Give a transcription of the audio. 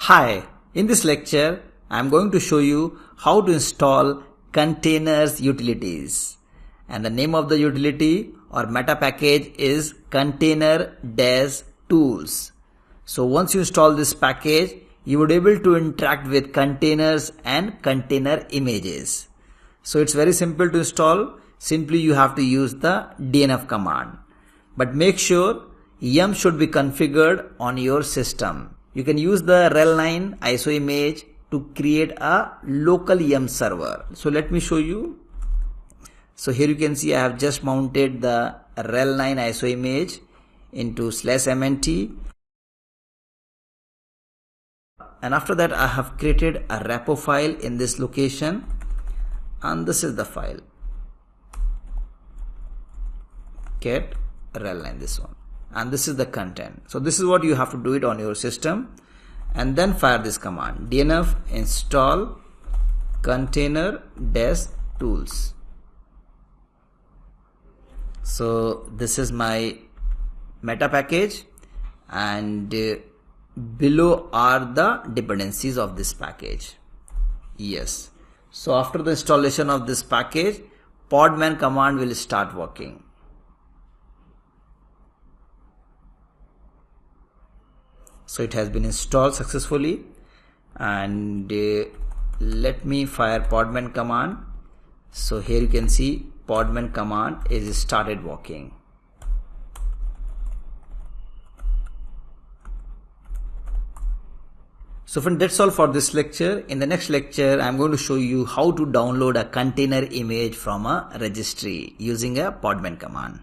Hi, in this lecture, I am going to show you how to install containers utilities. And the name of the utility or meta package is container-tools. So once you install this package, you would be able to interact with containers and container images. So it's very simple to install. Simply you have to use the dnf command. But make sure yum should be configured on your system. You can use the RHEL9 ISO image to create a local yum server. So let me show you. So here you can see I have just mounted the RHEL9 ISO image into /mnt. And after that I have created a repo file in this location, and this is the file. Get RHEL9, this one. And this is the content. So this is what you have to do it on your system, and then fire this command dnf install container-tools. So this is my meta package, and below are the dependencies of this package. Yes. So after the installation of this package, podman command will start working. So it has been installed successfully, and let me fire podman command. So here you can see podman command is started working. So friends, that's all for this lecture. In the next lecture, I am going to show you how to download a container image from a registry using a podman command.